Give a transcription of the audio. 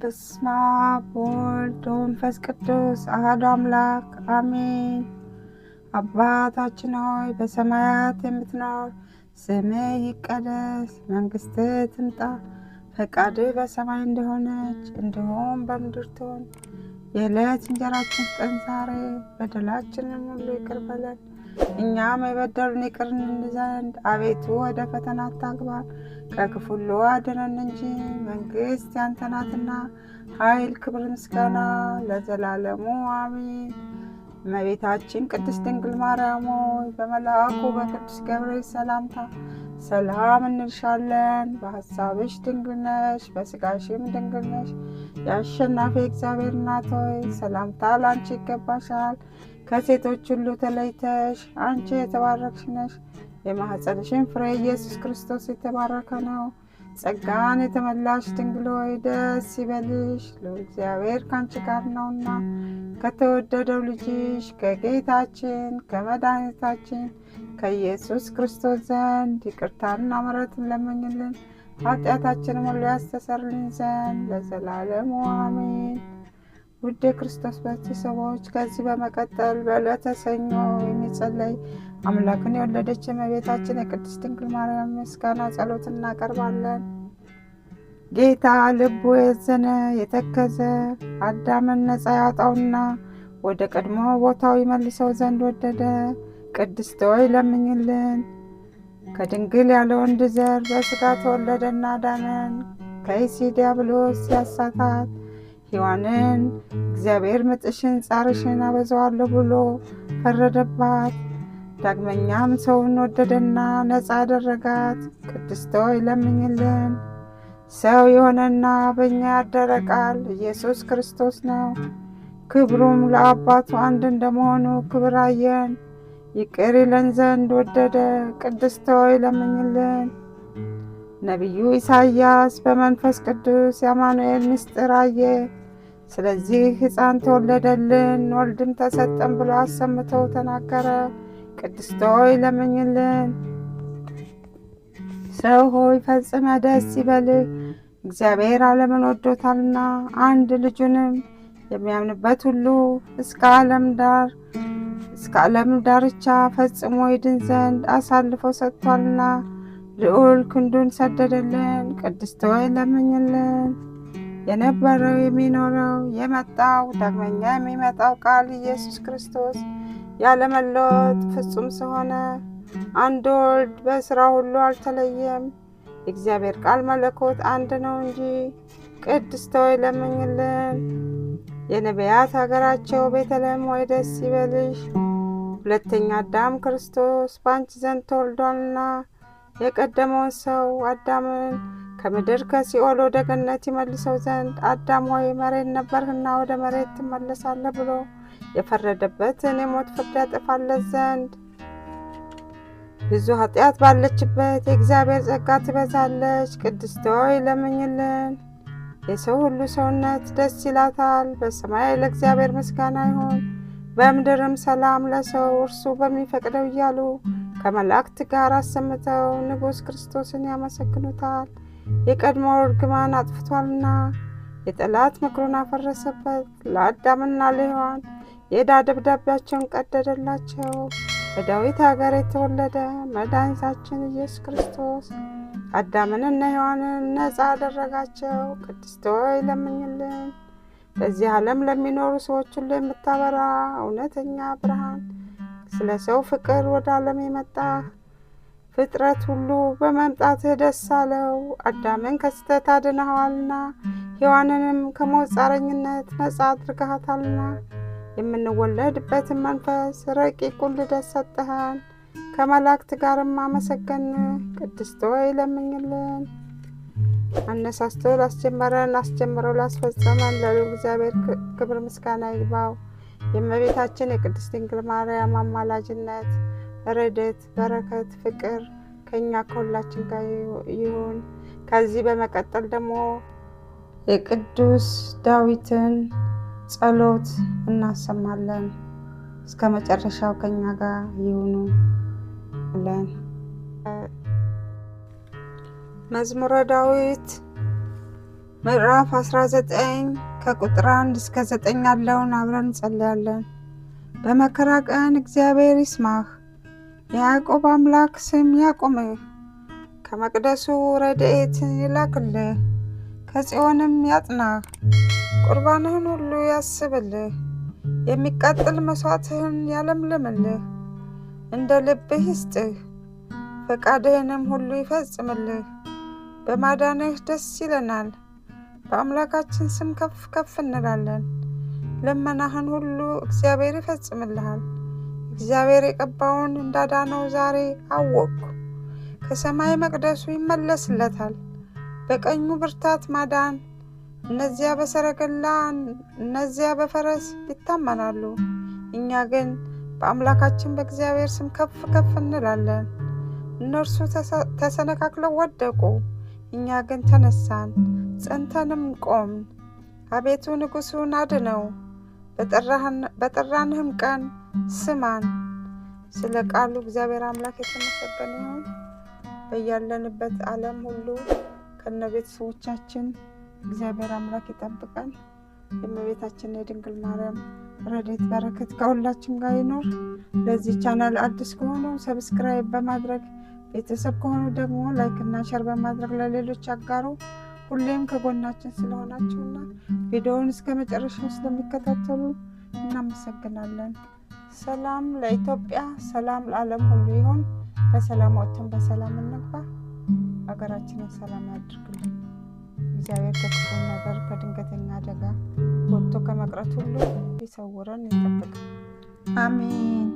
በስመ አብ ወወልድ ወመንፈስ ቅዱስ አሐዱ አምላክ አሜን። አባታችን ሆይ በሰማያት የምትኖር፣ ስምህ ይቀደስ፣ መንግሥትህ ትምጣ፣ ፈቃድህ በሰማይ እንደሆነች እንዲሁም በምድር ትሁን። የዕለት እንጀራችንን ስጠን ዛሬ፣ በደላችንን ሁሉ ይቅር በለን እኛም የበደሉንን ይቅር እንል ዘንድ፣ አቤቱ ወደ ፈተና አታግባን ከክፉ ሁሉ አድነን እንጂ መንግሥት ያንተ ናትና፣ ኃይል፣ ክብር፣ ምስጋና ለዘላለሙ አሜን። እመቤታችን ቅድስት ድንግል ማርያም ሆይ በመልአኩ በቅዱስ ገብርኤል ሰላምታ ሰላም እንልሻለን። በሐሳብሽ ድንግል ነሽ፣ በሥጋሽም ድንግል ነሽ። የአሸናፊ እግዚአብሔር እናት ሆይ ሰላምታ ለአንቺ ይገባሻል። ከሴቶች ሁሉ ተለይተሽ አንቺ የተባረክሽ ነሽ። የማኅፀንሽን ፍሬ ኢየሱስ ክርስቶስ የተባረከ ነው። ጸጋን የተመላሽ ድንግል ሆይ ደስ ይበልሽ፣ ለእግዚአብሔር ካንቺ ጋር ነውና ከተወደደው ልጅሽ ከጌታችን ከመድኃኒታችን ከኢየሱስ ክርስቶስ ዘንድ ይቅርታንና ምሕረትን ለምኝልን ኃጢአታችንን ሁሉ ያስተሰርይልን ዘንድ ለዘላለሙ አሜን። ውድ የክርስቶስ ቤተሰቦች፣ ከዚህ በመቀጠል በዕለተ ሰኞ የሚጸለይ አምላክን የወለደች የእመቤታችን የቅድስት ድንግል ማርያም ምስጋና ጸሎት እናቀርባለን። ጌታ ልቡ ያዘነ የተከዘ አዳምን ነፃ ያወጣውና ወደ ቀድሞ ቦታው ይመልሰው ዘንድ ወደደ። ቅድስት ሆይ ለምኝልን። ከድንግል ያለ ወንድ ዘር በሥጋ ተወለደና ዳነን። ከይሲ ዲያብሎስ ያሳታት ሔዋንን እግዚአብሔር ምጥሽን ጻርሽን አበዛዋለሁ ብሎ ፈረደባት። ዳግመኛም ሰውን ወደደና ነፃ አደረጋት። ቅድስት ሆይ ለምኝልን። ሰው የሆነና በእኛ ያደረ ቃል ኢየሱስ ክርስቶስ ነው። ክብሩም ለአባቱ አንድ እንደመሆኑ ክብር አየን፣ ይቅር ይለን ዘንድ ወደደ። ቅድስት ሆይ ለምኝልን። ነቢዩ ኢሳይያስ በመንፈስ ቅዱስ የአማኑኤል ምስጢር አየ። ስለዚህ ሕፃን ተወለደልን ወልድም ተሰጠን ብሎ አሰምተው ተናገረ። ቅድስት ሆይ ለምኝልን። ሰው ሆይ ፈጽመ ደስ ይበልህ፣ እግዚአብሔር ዓለምን ወዶታልና አንድ ልጁንም የሚያምንበት ሁሉ እስከ ዓለም ዳርቻ ፈጽሞ ይድን ዘንድ አሳልፎ ሰጥቷልና ልዑል ክንዱን ሰደደልን። ቅድስት ሆይ ለምኝልን። የነበረው የሚኖረው የመጣው ዳግመኛ የሚመጣው ቃል ኢየሱስ ክርስቶስ ያለመለወጥ ፍጹም ስለሆነ አንድ ወልድ በሥራ ሁሉ አልተለየም። የእግዚአብሔር ቃል መለኮት አንድ ነው እንጂ። ቅድስት ሆይ ለምኝልን። የነቢያት ሀገራቸው ቤተልሔም ሆይ ደስ ይበልሽ፣ ሁለተኛ አዳም ክርስቶስ በአንቺ ዘንድ ተወልዷልና የቀደመውን ሰው አዳምን ከምድር ከሲኦል ወደ ገነት ይመልሰው ዘንድ አዳም ሆይ መሬት ነበርህና ወደ መሬት ትመለሳለህ ብሎ የፈረደበትን የሞት ፍርድ ያጠፋለት ዘንድ ብዙ ኃጢአት ባለችበት የእግዚአብሔር ጸጋ ትበዛለች። ቅድስት ሆይ ለምኝልን። የሰው ሁሉ ሰውነት ደስ ይላታል። በሰማይ ለእግዚአብሔር ምስጋና ይሁን፣ በምድርም ሰላም ለሰው እርሱ በሚፈቅደው እያሉ ከመላእክት ጋር አሰምተው ንጉሥ ክርስቶስን ያመሰግኑታል። የቀድሞ እርግማን አጥፍቷልና የጠላት ምክሩን አፈረሰበት። ለአዳምና ለሔዋን የዕዳ ደብዳቤያቸውን ቀደደላቸው። በዳዊት ሀገር የተወለደ መድኃኒታችን ኢየሱስ ክርስቶስ አዳምንና ሔዋንን ነፃ አደረጋቸው። ቅድስት ሆይ ለምኝልን። በዚህ ዓለም ለሚኖሩ ሰዎች ሁሉ የምታበራ እውነተኛ ብርሃን፣ ስለ ሰው ፍቅር ወደ ዓለም የመጣህ ፍጥረት ሁሉ በመምጣትህ ደስ አለው። አዳምን ከስህተት አድነኸዋልና ሔዋንንም ከሞት ጻረኝነት ነፃ አድርገሃታልና የምንወለድበትን መንፈስ ረቂቁን ልደት ሰጠኸን። ከመላእክት ጋርም አመሰገንህ። ቅድስት ሆይ ለምኝልን። አነሳስቶ ላስጀመረን አስጀምረው ላስፈጸመን ለልዑል እግዚአብሔር ክብር ምስጋና ይግባው። የእመቤታችን የቅድስት ድንግል ማርያም አማላጅነት፣ ረድኤት፣ በረከት፣ ፍቅር ከእኛ ከሁላችን ጋር ይሁን። ከዚህ በመቀጠል ደግሞ የቅዱስ ዳዊትን ጸሎት እናሰማለን። እስከ መጨረሻው ከኛ ጋር ይሁኑ ብለን መዝሙረ ዳዊት ምዕራፍ 19 ከቁጥር 1 እስከ 9 ያለውን አብረን እንጸልያለን። በመከራ ቀን እግዚአብሔር ይስማህ፣ የያዕቆብ አምላክ ስም ያቁምህ። ከመቅደሱ ረድኤት ይላክልህ፣ ከጽዮንም ያጽናህ። ቁርባንህን ሁሉ ያስብልህ፣ የሚቃጠል መሥዋዕትህን ያለምልምልህ። እንደ ልብህ ይስጥህ፣ ፈቃድህንም ሁሉ ይፈጽምልህ። በማዳንህ ደስ ይለናል፣ በአምላካችን ስም ከፍ ከፍ እንላለን። ልመናህን ሁሉ እግዚአብሔር ይፈጽምልሃል። እግዚአብሔር የቀባውን እንዳዳነው ዛሬ አወቅሁ። ከሰማይ መቅደሱ ይመለስለታል፣ በቀኙ ብርታት ማዳን። እነዚያ በሰረገላ እነዚያ በፈረስ ይታመናሉ፣ እኛ ግን በአምላካችን በእግዚአብሔር ስም ከፍ ከፍ እንላለን። እነርሱ ተሰነካክለው ወደቁ፣ እኛ ግን ተነሳን ጸንተንም ቆምን። አቤቱ ንጉሡን አድነው፣ በጠራንህም ቀን ስማን። ስለ ቃሉ እግዚአብሔር አምላክ የተመሰገነ ይሁን። በያለንበት ዓለም ሁሉ ከነቤተሰቦቻችን እግዚአብሔር አምላክ ይጠብቀን። የእመቤታችን የድንግል ማርያም ረድኤት በረከት ከሁላችን ጋር ይኖር። ለዚህ ቻናል አዲስ ከሆኑ ሰብስክራይብ በማድረግ ቤተሰብ ከሆኑ ደግሞ ላይክ እና ሼር በማድረግ ለሌሎች አጋሩ። ሁሌም ከጎናችን ስለሆናችሁና ቪዲዮውን እስከ መጨረሻው ስለሚከታተሉ እናመሰግናለን። ሰላም ለኢትዮጵያ፣ ሰላም ለዓለም ሁሉ ይሁን። በሰላም ወጥተን በሰላም እንግባ። ሀገራችንን ሰላም ያድርግልን። እግዚአብሔር ከክፉ ነገር ከድንገተኛ አደጋ ወጥቶ ከመቅረት ሁሉ ይሰውረን፣ ይጠብቅ። አሜን።